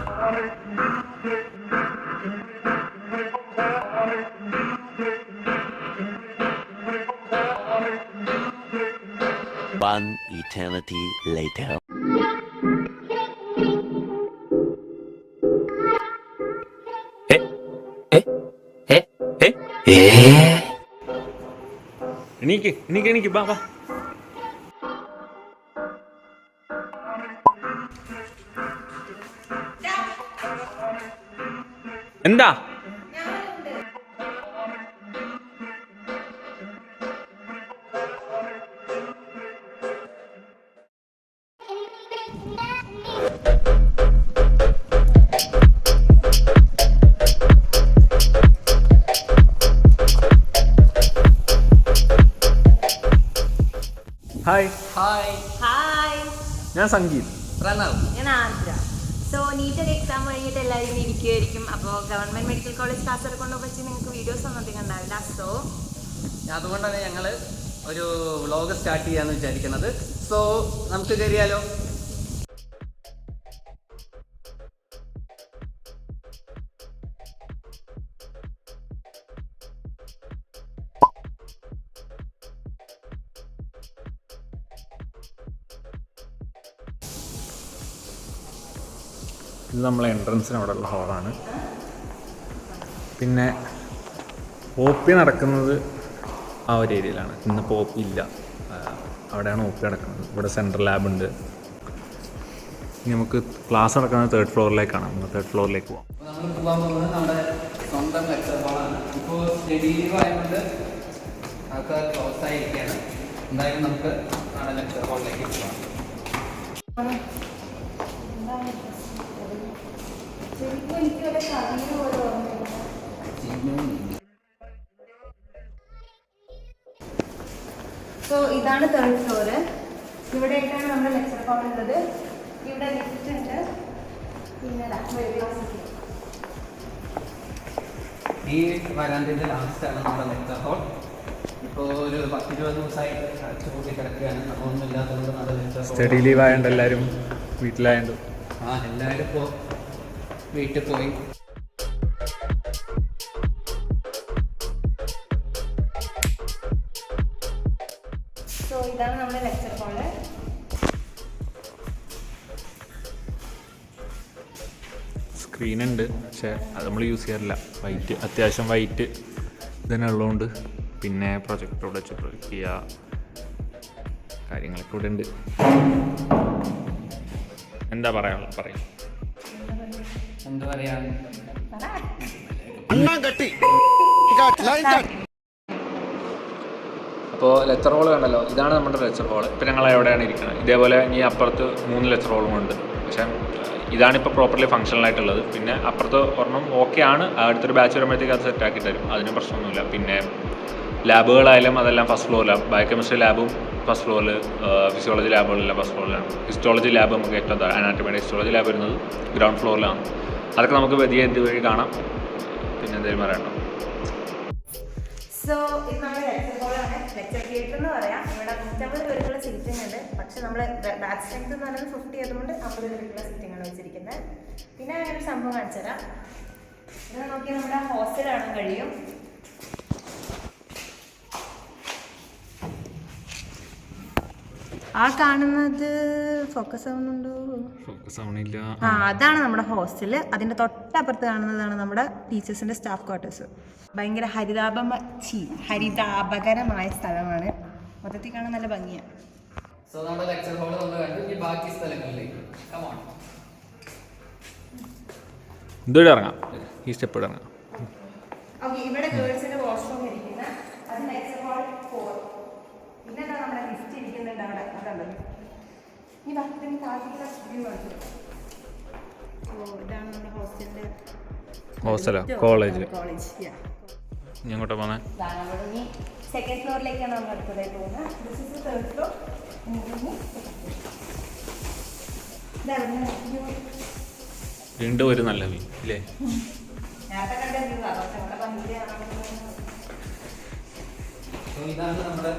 One eternity later. എണീക്ക് ബാ. എന്താ ഹായ്. ഞാൻ സംഗീത്. ഞാൻ ആന്ധ്ര. സോ നീറ്റൊക്കെ എക്സാം കഴിഞ്ഞിട്ട് എല്ലാവരും ഇരിക്കുമായിരിക്കും. അപ്പോൾ ഗവൺമെന്റ് മെഡിക്കൽ കോളേജ് കാസർഗോഡ് വെച്ച് നിങ്ങൾക്ക് വീഡിയോസ് ഒന്നും അധികം ഉണ്ടാവില്ല. സോ അതുകൊണ്ടാണ് ഞങ്ങൾ ഒരു വ്ളോഗ് സ്റ്റാർട്ട് ചെയ്യാന്ന് വിചാരിക്കുന്നത്. സോ നമുക്ക് കയറിയാലോ? ഇത് നമ്മളെ എൻട്രൻസിന് അവിടെ ഉള്ള ഹോളാണ്. പിന്നെ OP നടക്കുന്നത് ആ ഒരു ഏരിയയിലാണ്. ഇന്നിപ്പോൾ OP ഇല്ല, അവിടെയാണ് OP നടക്കുന്നത്. ഇവിടെ സെൻട്രൽ ലാബ് ഉണ്ട്. ഇനി നമുക്ക് ക്ലാസ് നടക്കുന്നത് 3rd ഫ്ലോറിലേക്കാണ്. നമ്മൾ 3rd ഫ്ലോറിലേക്ക് പോകാം. നമ്മൾ പോകാൻ പോകുന്നത് നമ്മുടെ സ്വന്തം ലെക്ചർ ഹാളാണ്. ഇപ്പോൾ സ്റ്റഡി ലീവ് ആയതുകൊണ്ട് അതൊക്കെ ക്ലോസ് ആയിരിക്കുകയാണ്. എന്തായാലും നമുക്ക് നമ്മുടെ ലെക്ചർ ഹാളിലേക്ക് പോകാം. സോ ഇതാണ് 3rd ഫ്ലോർ. ഇവിടെ ആയിട്ടാണ് നമ്മുടെ ലെക്ചർ ഹാൾ ഉള്ളത്. ഇവിടെ ലിഫ്റ്റ് ഉണ്ട്. പിന്നെ ഈ വരാന്തയുടെ ലാസ്റ്റാണ് നമ്മുടെ ലെക്ചർ ഹാൾ. ഇപ്പോൾ ഒരു 10-20 ദിവസമായിട്ട് അടച്ചു കൂട്ടി കിടക്കുകയാണ്. നമ്മളൊന്നും ഇല്ലാത്തതുകൊണ്ട് നമ്മുടെ ലെക്ചർ ഹാൾ സ്റ്റഡി ലീവ് ആയതുകൊണ്ട് എല്ലാവരും വീട്ടിലായതുകൊണ്ട് എല്ലാവരും ഇപ്പോൾ വീട്ടിൽ പോയി. സോ ഇതാണ് നമ്മുടെ ലെക്ചർ ഹാള്. സ്ക്രീൻ ഉണ്ട്, പക്ഷേ അത് നമ്മൾ യൂസ് ചെയ്യാറില്ല. വൈറ്റ്, അത്യാവശ്യം വൈറ്റ് തന്നെ ഉള്ളതുകൊണ്ട്. പിന്നെ പ്രൊജക്ടർ ഇവിടെ വെച്ച് പ്രൊജക്റ്റ് ചെയ്യുക, കാര്യങ്ങളൊക്കെ ഇവിടെ ഉണ്ട്. എന്താ പറയാനുള്ളത് പറയും. എന്താ പറയാ, അപ്പോൾ ലെക്ചർ ഹോൾ കണ്ടല്ലോ, ഇതാണ് നമ്മുടെ ലെക്ചർ ഹോൾ. ഇപ്പോൾ ഞങ്ങൾ എവിടെയാണ് ഇരിക്കുന്നത്. ഇതേപോലെ ഇനി അപ്പുറത്ത് 3 ലെക്ചർ ഹോളും ഉണ്ട്. പക്ഷേ ഇതാണിപ്പോൾ പ്രോപ്പർലി ഫങ്ഷണലായിട്ടുള്ളത്. പിന്നെ അപ്പുറത്ത് ഒരെണ്ണം ഓക്കെ ആണ്, അടുത്തൊരു ബാച്ച് വരുമ്പോഴത്തേക്ക് അത് സെറ്റാക്കി തരും, അതിന് പ്രശ്നമൊന്നുമില്ല. പിന്നെ ലാബുകളായാലും അതെല്ലാം ഫസ്റ്റ് ഫ്ലോറിലാണ്. ബയോകെമിസ്ട്രി ലാബും ഫസ്റ്റ് ഫ്ലോറിൽ, ഫിസിയോളജി ലാബുകളെല്ലാം ഫസ്റ്റ് ഫ്ലോറിലാണ്. ഹിസ്റ്റോളജി ലാബ് നമുക്ക് ഏറ്റവും അനാറ്റമിയുടെ ഹിസ്റ്റോളജി ലാബ് വരുന്നത് ഗ്രൗണ്ട് ഫ്ലോറിലാണ്. അതൊക്കെ നമുക്ക് വലിയ വഴി കാണാം. പിന്നെ എന്തെങ്കിലും പറയണ്ടോ? സോ ഇത് നമ്മുടെ ലെക്ചർ ഹാളാണ്. ലെക്ചർ തിയേറ്റർ എന്ന് പറയാം. ഇവിടെ 150 പേർക്കുള്ള സീറ്റിംഗ് ഉണ്ട്. പക്ഷെ നമ്മൾ ബാച്ച് സ്ട്രെങ്ത് എന്ന് പറയുന്നത് 50 ആയതുകൊണ്ട് 50 പേർക്കുള്ള സീറ്റിംഗ് ആണ് വെച്ചിരിക്കുന്നത്. പിന്നെ ഒരു സംഭവം കാണിച്ചു തരാം. ഇത് നോക്കി നമ്മുടെ ഹോസ്റ്റൽ കാണാൻ കഴിയും. ആ കാണുന്നത് ഫോക്കസ് ആവുന്നുണ്ടോ? ഫോക്കസ് ആവണില്ല. അതാണ് നമ്മുടെ ഹോസ്റ്റല്. അതിന്റെ തൊട്ടപ്പുറത്ത് കാണുന്നതാണ് നമ്മുടെ ടീച്ചേഴ്സിന്റെ സ്റ്റാഫ് ക്വാർട്ടേഴ്സ്. ഭയങ്കര ഹരിതാപകരമായ സ്ഥലമാണ്. മൊത്തത്തിൽ കാണാൻ നല്ല ഭംഗിയാണ്. സോ നമ്മുടെ ലെക്ചർ ഹാൾ നമ്മൾ കണ്ടു. ഇനി ബാക്കി സ്ഥലങ്ങളിലേക്ക് കം ഓൺ. ഇതുവരെ ഇറങ്ങാം, ഈ സ്റ്റെപ്പ് ഇറങ്ങാം. ഓക്കെ, ഇവിടെ ഗേൾസിന്റെ വാഷ്റൂം ഇരിക്കുന്ന അത് ലെക്ചർ ഹാൾ 4. പിന്നെ നമ്മുടെ ലിഫ്റ്റ് ഇരിക്കുന്നുണ്ട് അവിടെ. അതുണ്ടല്ലോ ഈ ഭക്തിന് താഴത്തേക്കുള്ള വ്യൂ കാണിച്ചു. ഇതാണ് നമ്മുടെ ഹോസ്റ്റലിന്റെ ഹോസ്റ്റലോ കോളേജ്? കോളേജ്. ഇനി എങ്ങോട്ടാ പോകുന്നത്? ഇനി 2nd ഫ്ലോറിലേക്കാണ് നമ്മൾ അടുത്തതായി പോകുന്നത്. This is 3rd floor. വീണ്ടും ഒരു നല്ല വ്യൂ ഇല്ലേ? ഇതാണ് നമ്മുടെ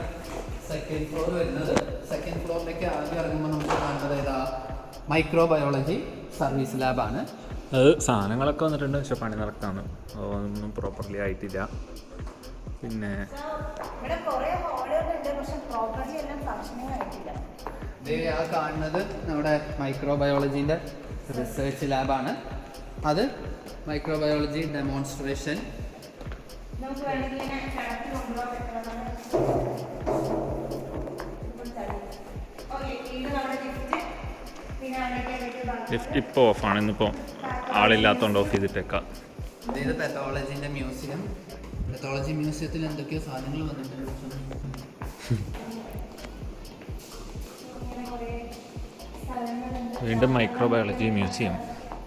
2nd ഫ്ലോർ വരുന്നത്. 2nd ഫ്ലോറിലേക്ക് ആദ്യം ഇറങ്ങുമ്പോൾ നമുക്ക് കാണുന്നത് മൈക്രോബയോളജി സർവീസ് ലാബാണ്. അത് സാധനങ്ങളൊക്കെ വന്നിട്ടുണ്ട്, പക്ഷെ പണി നടക്കാണ്, അതൊന്നും പ്രോപ്പർലി ആയിട്ടില്ല. പിന്നെ ഇവിടെ കുറേ ഹോളുകളുണ്ട്, പക്ഷെ പ്രോപ്പർലി എല്ലാം ഫങ്ഷനിങ് ആയിട്ടില്ല. ഇത് ആ കാണുന്നത് നമ്മുടെ മൈക്രോബയോളജീൻ്റെ റിസർച്ച് ലാബാണ്. അത് മൈക്രോബയോളജി ഡെമോൺസ്ട്രേഷൻ. നമുക്ക് വേണമെങ്കിൽ ഇങ്ങനെ കടത്തി കൊണ്ടുപോകാൻ പറ്റുന്നതാണ്. ഓക്കെ, ഇത് നമ്മുടെ ലിഫ്റ്റ്. പിന്നെ ലിഫ്റ്റ് ഇപ്പോൾ ഓഫാണ്, ഇന്നിപ്പോൾ ആളില്ലാത്തതുകൊണ്ട് ഓഫ് ചെയ്തിട്ടേക്കാം. ഇത് പെത്തോളജീൻ്റെ മ്യൂസിയം. പെത്തോളജി മ്യൂസിയത്തിൽ എന്തൊക്കെയോ സാധനങ്ങൾ വന്നിട്ടുണ്ട്. വീണ്ടും മൈക്രോബയോളജി മ്യൂസിയം.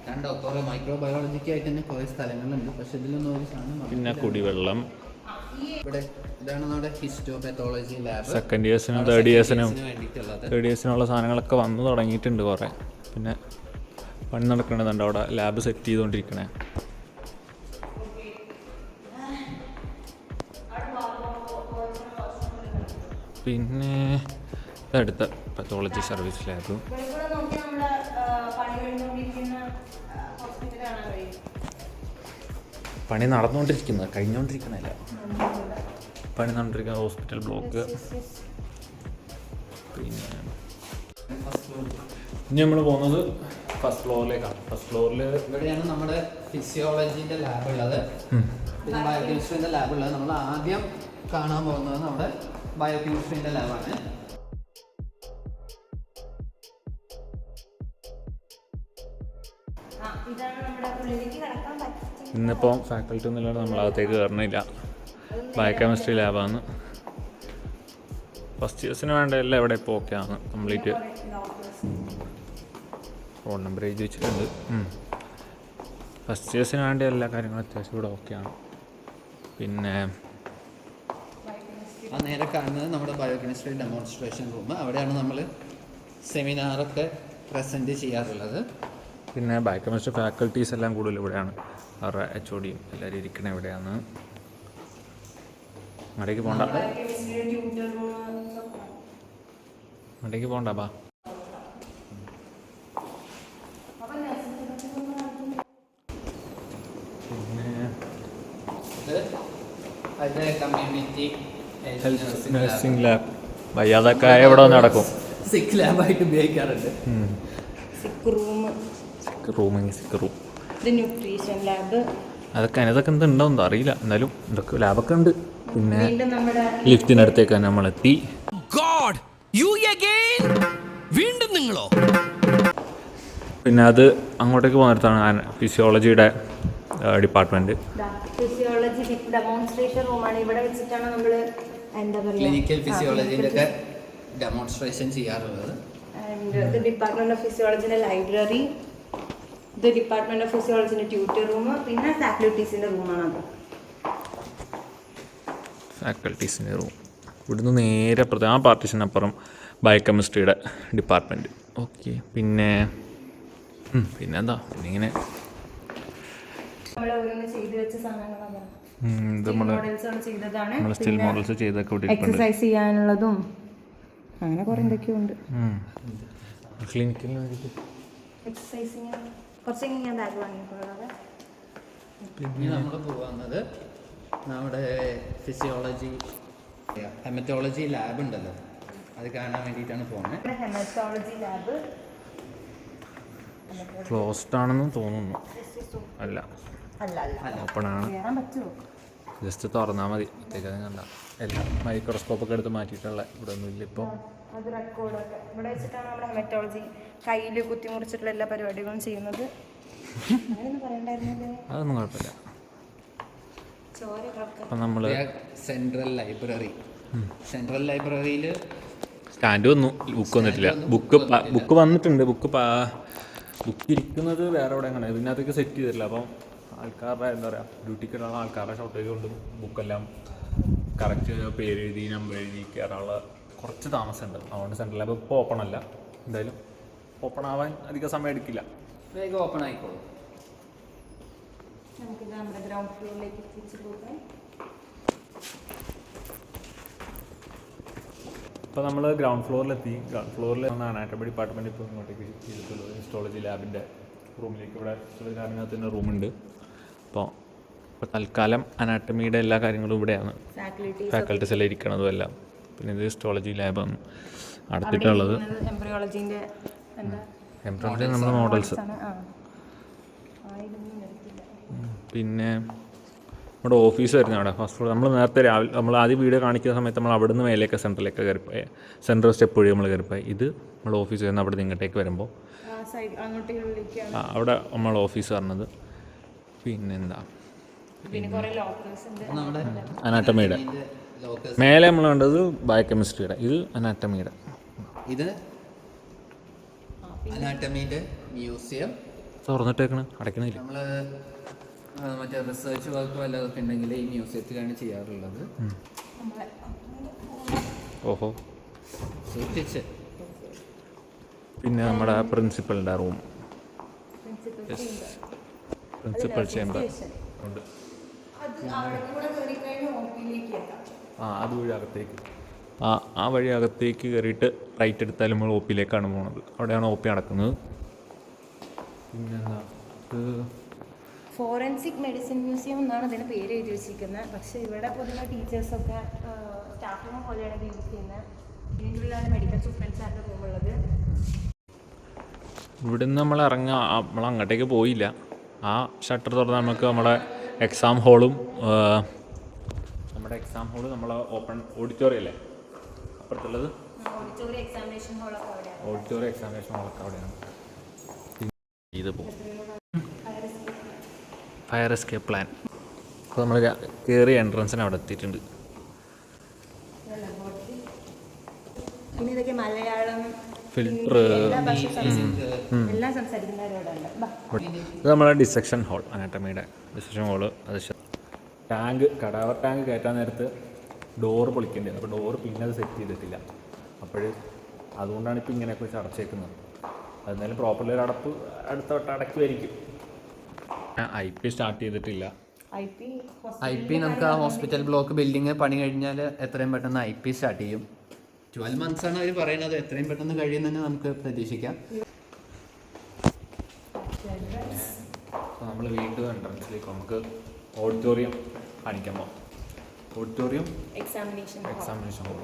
കണ്ടോ, കുറേ മൈക്രോബയോളജിക്കായിട്ട് തന്നെ കുറേ സ്ഥലങ്ങളുണ്ട്, പക്ഷെ ഇതിലൊന്നും ഒരു സാധനം. പിന്നെ കുടിവെള്ളം. ഇവിടെ ഇതാണ് നമ്മുടെ ഹിസ്റ്റോ പെത്തോളജി ലാബ്. സെക്കൻഡ് ഇയേഴ്സിനും തേർഡ് ഇയേഴ്സിനും വേണ്ടിയിട്ടുള്ളത്. തേർഡ് ഇയേഴ്സിനുള്ള സാധനങ്ങളൊക്കെ വന്നു തുടങ്ങിയിട്ടുണ്ട് കുറേ. പിന്നെ പണി നടക്കണതുണ്ട് അവിടെ, ലാബ് സെറ്റ് ചെയ്തുകൊണ്ടിരിക്കണേ. പിന്നെ ഇതടുത്ത പെത്തോളജി സർവീസ് ലാബ്. പണി നടന്നുകൊണ്ടിരിക്കുന്നത്, കഴിഞ്ഞുകൊണ്ടിരിക്കണല്ല, പണി നടന്നിരിക്കുന്ന ഹോസ്പിറ്റൽ ബ്ലോക്ക്. പിന്നെ ഇനി നമ്മൾ പോകുന്നത് ഫസ്റ്റ് ഫ്ലോറിലേക്കാണ്. ഫസ്റ്റ് ഫ്ലോറിൽ ഇവിടെയാണ് നമ്മുടെ ഫിസിയോളജീൻ്റെ ലാബ് ഉള്ളത്, പിന്നെ ബയോകെമിസ്ട്രീൻ്റെ ലാബ് ഉള്ളത്. നമ്മൾ ആദ്യം കാണാൻ പോകുന്നത് നമ്മുടെ ബയോകെമിസ്ട്രീൻ്റെ ലാബാണ്. ഇന്നിപ്പോൾ ഫാക്കൽറ്റി ഒന്നും ഇല്ലാണ്ട് നമ്മളകത്തേക്ക് കയറണില്ല. ബയോകെമിസ്ട്രി ലാബാണ്. ഫസ്റ്റ് ഇയേഴ്സിന് വേണ്ട എല്ലാം ഇവിടെ ഇപ്പോൾ ഓക്കെ ആണ്, കംപ്ലീറ്റ്. ഫോൺ നമ്പർ എഴുതി വെച്ചിട്ടുണ്ട്. ഫസ്റ്റ് ഇയേഴ്സിന് വേണ്ട എല്ലാ കാര്യങ്ങളും അത്യാവശ്യം ഇവിടെ ഓക്കെയാണ്. പിന്നെ ആ നേരെ കാണുന്നത് നമ്മുടെ ബയോകെമിസ്ട്രി ഡെമോൺസ്ട്രേഷൻ റൂം. അവിടെയാണ് നമ്മൾ സെമിനാറൊക്കെ പ്രസൻറ്റ് ചെയ്യാറുള്ളത്. പിന്നെ ബയോകെമിസ്ട്രി ഫാക്കൽറ്റീസ് എല്ലാം കൂടുതൽ ഇവിടെയാണ്. അവരുടെ HOD എല്ലാവരും ഇരിക്കണ ഇവിടെയാണ്. അങ്ങോട്ടേക്ക് പോകണ്ട, അങ്ങോട്ടേക്ക് പോകണ്ട ബാ. പിന്നെ കമ്മ്യൂണിറ്റി നഴ്സിംഗ് ലാബ്. വയ്യാതൊക്കെ ഇവിടെ വന്ന് നടക്കും. സിക്ക് ലാബായിട്ട് ഉപയോഗിക്കാറുണ്ട്. സിക്ക് റൂം, ന്യൂട്രീഷൻ ലാബ്. അതൊക്കെ എന്തുണ്ടോന്നും അറിയില്ല, എന്നാലും ഇതൊക്കെ ലാബൊക്കെ ഉണ്ട്. പിന്നെ വീണ്ടും നമ്മുടെ ലിഫ്റ്റിനടുത്തേക്ക് നമ്മളെത്തി. പിന്നെ അത് അങ്ങോട്ടേക്ക് പോകുന്നിടത്താണ് ഫിസിയോളജിയുടെ ഡിപ്പാർട്ട്മെൻറ്റ്. ഫിസിയോളജി ഡെമോൺസ്ട്രേഷൻ റൂമാണ്. ഇവിടെ വെച്ചിട്ടാണ് നമ്മൾ എന്താ പറയുക, ക്ലിനിക്കൽ ഫിസിയോളജിൻ്റെ ഡെമോൺസ്ട്രേഷൻ ചെയ്യാറുള്ളത്. ആൻഡ് ഡിപ്പാർട്ട്മെന്റ് ഓഫ് ഫിസിയോളജിൻ്റെ ലൈബ്രറി, ഇത് ഡിപ്പാർട്ട്മെന്റ് ഓഫ് ഫിസിയോളജിൻ്റെ ട്യൂട്ടർ റൂം, പിന്നെ ഫാക്കൽറ്റീസിൻ്റെ റൂമാണത്. ഫാക്കൽറ്റീസിൻ്റെ റൂം. ഇവിടുന്ന് നേരെ പ്രധാന പാർട്ടീഷനപ്പുറം ബയോകെമിസ്ട്രിയുടെ ഡിപ്പാർട്ട്മെൻറ്റ്. ഓക്കെ. പിന്നെന്താ പിന്നെ ഇങ്ങനെ നമ്മൾ സ്റ്റിൽ മോഡൽസ് ചെയ്തൊക്കെ എക്സസൈസ് ചെയ്യാനുള്ളതും അങ്ങനെ കുറെ എന്തൊക്കെയോ ഉണ്ട്. ക്ലിനിക്കലിന് എക്സസൈസിങ് കുറച്ച് ഞാൻ ബാഗ് വാങ്ങിയിട്ടുള്ളത്. പിന്നെ നമ്മൾ പോകുന്നത് നമ്മുടെ ഫിസിയോളജി ഹെമറ്റോളജി ലാബ് ഉണ്ടല്ലോ, അത് കാണാൻ വേണ്ടിയിട്ടാണ് പോകുന്നത്. ഹെമറ്റോളജി ലാബ് ക്ലോസ്ഡ് ആണെന്ന് തോന്നുന്നു. അല്ല, ഓപ്പൺ ആണ്. ജസ്റ്റ് തുറന്നാൽ മതി. അത്തേക്കത് കണ്ട എല്ലാം മൈക്രോസ്കോപ്പൊക്കെ എടുത്ത് മാറ്റിയിട്ടുള്ള ഇവിടെ ഒന്നും ഇല്ല ഇപ്പോൾ. അത് റെക്കോർഡൊക്കെ ഇവിടെ വെച്ചിട്ടാണ് നമ്മുടെ ഹെമറ്റോളജി കയ്യിൽ കുത്തിമുറിച്ചിട്ടുള്ള എല്ലാ പരിപാടികളും ചെയ്യുന്നത്. അതൊന്നും കുഴപ്പമില്ല. അപ്പം നമ്മൾ സെൻട്രൽ ലൈബ്രറിയിൽ സ്റ്റാൻഡ് വന്നു, ബുക്ക് വന്നിട്ടില്ല. ബുക്ക് വന്നിട്ടുണ്ട്. ബുക്ക് ഇരിക്കുന്നത് വേറെ എവിടെ അങ്ങനെ ഇതിനകത്തേക്ക് സെറ്റ് ചെയ്തിട്ടില്ല. അപ്പം ആൾക്കാരുടെ എന്താ പറയുക, ഡ്യൂട്ടിക്കുള്ള ആൾക്കാരുടെ ഷോർട്ടേജ് കൊണ്ട് ബുക്കെല്ലാം കറക്റ്റ് പേര് എഴുതി നമ്പർ എഴുതി കയറാനുള്ള കുറച്ച് താമസമുണ്ട്. അതുകൊണ്ട് സെൻട്രൽ ലാബ് ഇപ്പോൾ ഓപ്പൺ അല്ല. എന്തായാലും ഓപ്പൺ ആവാൻ അധികം സമയം എടുക്കില്ല, വേഗം ഓപ്പൺ ആയിക്കോളും. നമുക്കിത് നമ്മുടെ ഗ്രൗണ്ട് ഫ്ലോറിലേക്ക് തിരിച്ചു പോകാം. ഇപ്പോൾ നമ്മൾ ഗ്രൗണ്ട് ഫ്ലോറിലെത്തി. ഗ്രൗണ്ട് ഫ്ലോറിൽ വന്ന അനാറ്റമി ഡിപ്പാർട്ട്മെൻറ്റ് ഇപ്പോൾ ഇങ്ങോട്ടേക്ക് ഷിഫ്റ്റ് ചെയ്തിട്ടുള്ളത് ഹിസ്റ്റോളജി ലാബിൻ്റെ റൂമിലേക്ക്. ഇവിടെ അതിനകത്ത് തന്നെ റൂമുണ്ട്. അപ്പോൾ തൽക്കാലം അനാട്ടമിയുടെ എല്ലാ കാര്യങ്ങളും ഇവിടെയാണ്, ഫാക്കൽറ്റീസ് എല്ലാം ഇരിക്കണതും എല്ലാം. പിന്നെ ഇത് ഹിസ്റ്റോളജി ലാബാണ് അടുത്തിട്ടുള്ളത്. എംബ്രിയോളജി നമ്മുടെ മോഡൽസ്. പിന്നെ നമ്മുടെ ഓഫീസ് വരുന്നത് അവിടെ ഫസ്റ്റ് ഫ്ലോർ. നമ്മൾ നേരത്തെ രാവിലെ നമ്മൾ ആദ്യം വീഡിയോ കാണിക്കുന്ന സമയത്ത് നമ്മൾ അവിടെ നിന്ന് മേലേക്ക് സെൻറ്ററിലേക്ക് കയറിപ്പോയി, സെൻട്രൽ സ്റ്റെപ്പ് വഴി നമ്മൾ കയറിപ്പോയി. ഇത് നമ്മൾ ഓഫീസ് വരുന്നത് അവിടെ നിന്ന് ഇങ്ങോട്ടേക്ക് വരുമ്പോൾ അവിടെ നമ്മൾ ഓഫീസ് പറഞ്ഞത്. പിന്നെന്താ അനാട്ടമിയുടെ മേലെ നമ്മൾ കണ്ടത് ബയോകെമിസ്ട്രിയുടെ, ഇത് അനാട്ടമിയുടെ. ഇത് അനാട്ടമിയുടെ മ്യൂസിയം തുറന്നിട്ടേക്കണ്, അടയ്ക്കണില്ല. നമ്മൾ മറ്റേ റിസർച്ച് വർക്ക് വല്ലതൊക്കെ ഉണ്ടെങ്കിൽ ഈ മ്യൂസിയത്തിലാണ് ചെയ്യാറുള്ളത്. ഓഹോ. സൂക്ഷിച്ച്. പിന്നെ നമ്മുടെ പ്രിൻസിപ്പലിൻ്റെ റൂം, പ്രിൻസിപ്പൽ ചേംബർ ഉണ്ട്. അതുവഴി അകത്തേക്ക് ആ വഴി അകത്തേക്ക് കയറിയിട്ട് റൈറ്റ് എടുത്താൽ നമ്മൾ ഒ പിയിലേക്കാണ് പോകുന്നത്. അവിടെയാണ് ഒ പി നടക്കുന്നത്. പിന്നെന്താ ഫോറൻസിക് മെഡിസിൻ മ്യൂസിയം എന്നാണ് അതിന് പേര് എഴുതി വെച്ചിരിക്കുന്നത്. പക്ഷേ ഇവിടെ പൊതുവെ ടീച്ചേഴ്സൊക്കെ സ്റ്റാഫ് റൂം പോലെയാണ് യൂസ് ചെയ്യുന്നത്. ഇതിൻ്റെ ഉള്ളിലാണ് മെഡിക്കൽ സൂപ്രണ്ട്സാരുടെ റൂമുള്ളത്. ഇവിടുന്ന് നമ്മൾ നമ്മൾ അങ്ങോട്ടേക്ക് പോയില്ല. ആ ഷട്ടർ തുറന്ന് നമുക്ക് നമ്മുടെ എക്സാം ഹോളും നമ്മളെ ഓപ്പൺ ഓഡിറ്റോറിയം അല്ലേ അപ്പുറത്തുള്ളത്, ഓഡിറ്റോറിയം എക്സാമിനേഷൻ ഹോളൊക്കെ അവിടെയാണ്. ഇത് പോകും ഫയർ എസ്കേപ്പ് പ്ലാൻ. അപ്പോൾ നമ്മൾ കയറിയ എൻട്രൻസിന് അവിടെ എത്തിയിട്ടുണ്ട്. പിന്നെ ഇതൊക്കെ മലയാളം, ഫിൽറ്റർ, എല്ലാം സംസാരിക്കുന്നവരോടുണ്ട്. ഇത് നമ്മളെ ഡിസെക്ഷൻ ഹോൾ, അനാട്ടമിയുടെ ഡിസെക്ഷൻ ഹോള്. അത് കടാവർ ടാങ്ക് കയറ്റാൻ നേരത്ത് ഡോറ് പൊളിക്കേണ്ടത്. അപ്പോൾ ഡോറ് പിന്നെ അത് സെറ്റ് ചെയ്തിട്ടില്ല. അതുകൊണ്ടാണ് ഇപ്പോൾ ഇങ്ങനെയൊക്കെ വെച്ച് അടച്ചേക്കുന്നത്. അതെന്നാലും പ്രോപ്പർലി ഒരു അടുത്ത വട്ടം അടയ്ക്കുമായിരിക്കും. IP സ്റ്റാർട്ട് ചെയ്തിട്ടില്ല. IP നമുക്ക് ആ ഹോസ്പിറ്റൽ ബ്ലോക്ക് ബിൽഡിങ് പണി കഴിഞ്ഞാൽ എത്രയും പെട്ടെന്ന് IP സ്റ്റാർട്ട് ചെയ്യും. 12 months ആണ് അവർ പറയുന്നത്. എത്രയും പെട്ടെന്ന് കഴിയുമെന്ന് നമുക്ക് പ്രതീക്ഷിക്കാം. അപ്പോൾ നമ്മൾ വീണ്ടും എൻട്രൻസിലേക്ക് നമുക്ക് ഓഡിറ്റോറിയം കാണിക്കുമ്പോൾ ഓഡിറ്റോറിയം എക്സാമിനേഷൻ ഹോൾ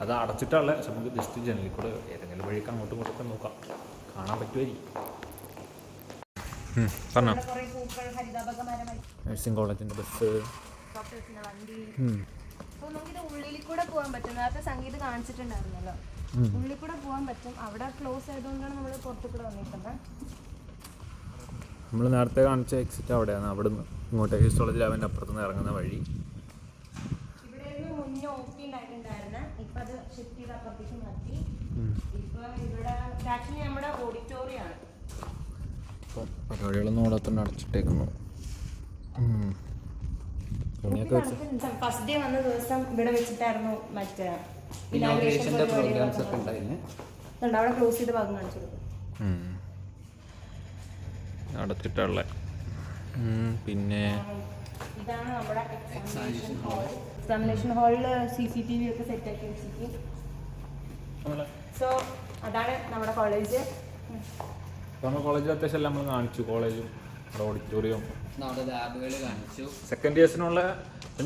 അത് അടച്ചിട്ടുള്ള. പക്ഷെ നമുക്ക് ജസ്റ്റ് ജനലിൽ കൂടെ ഏതെങ്കിലും വഴിക്ക് അങ്ങോട്ടും ഇങ്ങോട്ടൊക്കെ നോക്കാം, കാണാൻ പറ്റുമായിരിക്കും. പറഞ്ഞോ. നഴ്സിംഗ് കോളേജിൻ്റെ ബസ്, നമുക്കിത് ഉള്ളിൽ കൂടെ പോകാൻ പറ്റും. നേരത്തെ സംഗീത് കാണിച്ചിട്ടുണ്ടായിരുന്നല്ലോ, ഉള്ളിൽ കൂടെ പോകാൻ പറ്റും. അവിടെ ക്ലോസ് ആയതുകൊണ്ടാണ് നമ്മൾ പുറത്തു കൂടെ വന്നിരിക്കുന്നത്. നമ്മൾ നേരത്തെ കാണിച്ച എക്സിറ്റ് അവിടെയാണ്. അവിടെ നിന്ന് ഇങ്ങോട്ടേക്ക് ഹിസ്റ്റോളജി ലാബിൻ്റെ അപ്പുറത്തുനിന്ന് ഇറങ്ങുന്ന വഴി. ഇവിടെ മുന്നേ ഓപ്പി ഉണ്ടായിട്ടുണ്ടായിരുന്നു, ഇപ്പം അത് ഷിഫ്റ്റ് ചെയ്ത് അപ്പുറത്തേക്ക് മാറ്റി. ഇപ്പം ഇവിടെ ആക്ച്വലി നമ്മുടെ ഓഡിറ്റോറിയമാണ്. അപ്പം പരിപാടികളൊന്നും അവിടെ തന്നെ അടച്ചിട്ടേക്കുന്നു. ഫസ്റ്റ് ഡേ വന്ന ദിവസം ഇവിടെ വെച്ചിട്ടായിരുന്നു മറ്റേ പ്രോഗ്രാംസ് ഒക്കെ ഉണ്ടായിരുന്നു. അവിടെ ക്ലോസ് ചെയ്ത ഭാഗം കാണിച്ചു കൊടുക്കും. അടച്ചിട്ടുള്ള. പിന്നെ ഇതാണ് നമ്മുടെ എക്സാമിനേഷൻ ഹാൾ. എക്സാമിനേഷൻ ഹാളിൽ CCTV ഒക്കെ സെറ്റാക്കി വെച്ചിരിക്കും. സോ അതാണ് നമ്മുടെ കോളേജ്. നമ്മുടെ കോളേജിൽ അത്യാവശ്യം എല്ലാം നമ്മൾ കാണിച്ചു. കോളേജും ഓഡിറ്റോറിയം, നമ്മുടെ ലാബുകൾ കാണിച്ചു. സെക്കൻഡ് ഇയേഴ്സിനുള്ള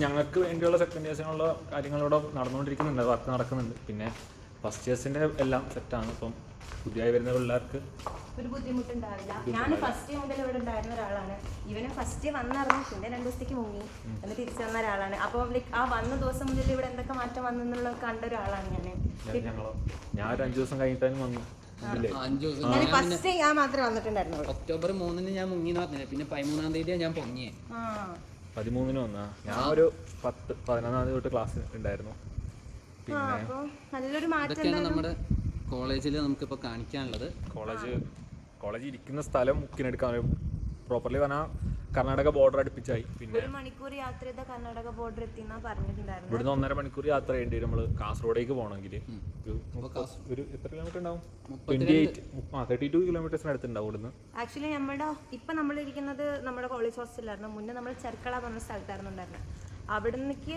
ഞങ്ങൾക്ക് വേണ്ടിയുള്ള സെക്കൻഡ് ഇയേഴ്സിനുള്ള കാര്യങ്ങളിവിടെ നടന്നുകൊണ്ടിരിക്കുന്നുണ്ട്, വർക്ക് നടക്കുന്നുണ്ട്. പിന്നെ ഫസ്റ്റ് ഇയേഴ്സിൻ്റെ എല്ലാം സെറ്റാണ്. ഇപ്പം പുതിയതായി വരുന്ന പിള്ളേർക്ക് ഒരു ബുദ്ധിമുട്ടുണ്ടാവില്ല. ഞാൻ ഫസ്റ്റ് മുതൽ ഇവിടെ ഉണ്ടായിരുന്ന ഒരാളാണ്. ഇവന് ഫസ്റ്റ് വന്നിറങ്ങി, പിന്നെ 2 ദിവസത്തേക്ക് മുങ്ങി, എന്നിട്ട് തിരിച്ചു വന്ന ഒരാളാണ്. അപ്പോൾ ലൈക്ക് ആ വന്ന ദിവസം മുതൽ ഇവിടെ എന്തൊക്കെ മാറ്റം വന്നെന്നുള്ള കണ്ട ഒരാളാണ് ഞാൻ. ഞാൻ ഒരു 5 ദിവസം കഴിഞ്ഞിട്ടാണ് വന്നു. 5 ദിവസം ഫസ്റ്റ് ഞാൻ മാത്രമേ വന്നിട്ടുണ്ടായിരുന്നു. ഒക്ടോബർ 3 ഞാൻ മുങ്ങിന്ന് പറഞ്ഞില്ല, പിന്നെ 13-ാം തീയതിയാണ് ഞാൻ പൊങ്ങിയേ. 13-ന് വന്നാ. ഞാൻ ഒരു 11-ാം തീയതി തൊട്ട് ക്ലാസ് ഉണ്ടായിരുന്നു. പിന്നെ നല്ലൊരു മാറ്റം. ഇതൊക്കെയാണ് നമ്മുടെ കോളേജിൽ നമുക്കിപ്പോൾ കാണിക്കാനുള്ളത്. കോളേജ് ഇരിക്കുന്ന സ്ഥലം മുക്കിനെടുക്കാൻ പ്രോപ്പർലി പറഞ്ഞാൽ കർണാടക ബോർഡർ അടുപ്പിച്ചായി. പിന്നെ 1 മണിക്കൂർ യാത്ര ചെയ്ത കർണാടക ബോർഡർ എത്തിന്നാ പറഞ്ഞിട്ടുണ്ടായിരുന്നു. ഇവിടുന്ന് 1.5 മണിക്കൂർ യാത്ര ചെയ്യേണ്ടി വരും നമ്മൾ കാസർഗോഡേക്ക് പോകണമെങ്കിൽ. ഒരു എത്ര കിലോമീറ്റർ ഉണ്ടാവും? 32 കിലോമീറ്റേഴ്സിന് അടുത്തുണ്ടാവും ഇവിടുന്ന്. ആക്ച്വലി നമ്മുടെ ഇപ്പം നമ്മളിരിക്കുന്നത് നമ്മുടെ കോളേജ് ഹോസ്റ്റലായിരുന്നു. മുന്നേ നമ്മൾ ചെർക്കള പറഞ്ഞ സ്ഥലത്തായിരുന്നു ഉണ്ടായിരുന്നത്. അവിടുന്നേക്ക്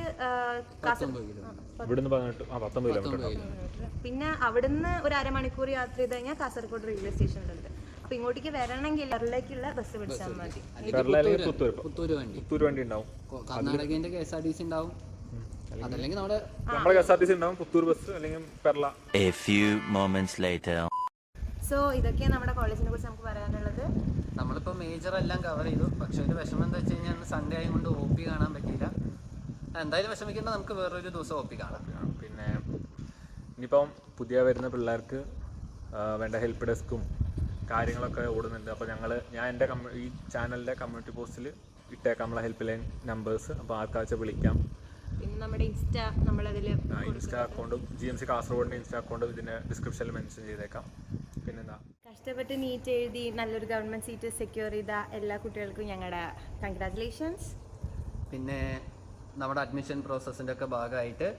ഇവിടുന്ന് 19 കിലോമീറ്റർ. പിന്നെ അവിടുന്ന് ഒരു 1/2 മണിക്കൂർ യാത്ര ചെയ്ത് കഴിഞ്ഞാൽ കാസർഗോഡ് റെയിൽവേ സ്റ്റേഷനിലുണ്ട്. അപ്പൊ ഇങ്ങോട്ടേക്ക് വരണമെങ്കിൽ കേരളത്തിലേക്കുള്ള ബസ് പിടിച്ചാൽ മതി. അല്ലെങ്കിൽ പുത്തൂര് വണ്ടി പുത്തൂർ വണ്ടി ഉണ്ടാവും, കർണാടകന്റെ KSRTC ഉണ്ടാവും, അതല്ലെങ്കിൽ നമ്മുടെ KSRTC ഉണ്ടാവും, പുത്തൂർ ബസ് അല്ലെങ്കിൽ Perla. A few moments later. So ഇതൊക്കെയാണ് നമ്മുടെ കോളേജിനെ കുറിച്ച് നമുക്ക് പറയാനുള്ളത്. നമ്മളിപ്പോൾ മേജർ എല്ലാം കവർ ചെയ്തു. പക്ഷെ ഒരു വിഷമം എന്താ വെച്ച് കഴിഞ്ഞാൽ സൺഡേ ആയതുകൊണ്ട് OP കാണാൻ പറ്റിയില്ല. എന്തായാലും വിഷമിക്കേണ്ട, നമുക്ക് വേറൊരു ദിവസം OP കാണാം. പിന്നെ ഇനിയിപ്പം പുതിയ വരുന്ന പിള്ളേർക്ക് വേണ്ട ഹെൽപ്പ് ഡെസ്കും കാര്യങ്ങളൊക്കെ ഓടുന്നുണ്ട്. അപ്പോൾ ഞാൻ എൻ്റെ ഈ ചാനലിൻ്റെ കമ്മ്യൂണിറ്റി പോസ്റ്റിൽ ഇട്ടേക്കാം നമ്മളെ ഹെൽപ്പ് ലൈൻ നമ്പേഴ്സ്. അപ്പോൾ ആർക്കാഴ്ച വിളിക്കാം. പിന്നെ നമ്മുടെ ഇൻസ്റ്റാ അക്കൗണ്ടും GMC കാസർഗോഡിൻ്റെ ഇൻസ്റ്റാ അക്കൗണ്ട് ഇതിൻ്റെ ഡിസ്ക്രിപ്ഷനിൽ മെൻഷൻ ചെയ്തേക്കാം. പിന്നെന്താ, കഷ്ടപ്പെട്ട് നീറ്റ് എഴുതി നല്ലൊരു ഗവൺമെൻറ് സീറ്റ് സെക്യൂർ ചെയ്ത എല്ലാ കുട്ടികൾക്കും ഞങ്ങളുടെ കൺഗ്രാറ്റുലേഷൻസ്. പിന്നെ നമ്മുടെ അഡ്മിഷൻ പ്രോസസ്സിൻ്റെ ഒക്കെ ഭാഗമായിട്ട്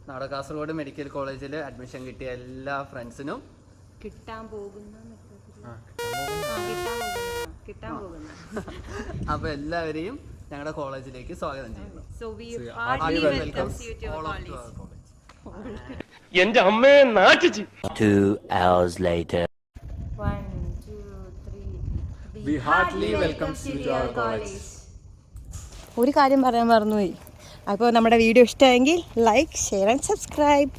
നമ്മുടെ കാസർഗോഡ് മെഡിക്കൽ കോളേജിൽ അഡ്മിഷൻ കിട്ടിയ എല്ലാ ഫ്രണ്ട്സിനും കിട്ടാൻ പോകുന്ന അപ്പോൾ എല്ലാവരെയും ഞങ്ങളുടെ കോളേജിലേക്ക് സ്വാഗതം ചെയ്യുന്നു. So we heartily welcome you to our college. എന്റെ അമ്മയെ നാട്ടിച്ച്. 2 hours later. 1, 2, 3. We heartily welcome you to our college. ഒരു കാര്യം പറയാൻ മറന്നുപോയി. അപ്പോൾ നമ്മുടെ വീഡിയോ ഇഷ്ടമായെങ്കിൽ ലൈക്ക്, ഷെയർ ആൻഡ് സബ്സ്ക്രൈബ്.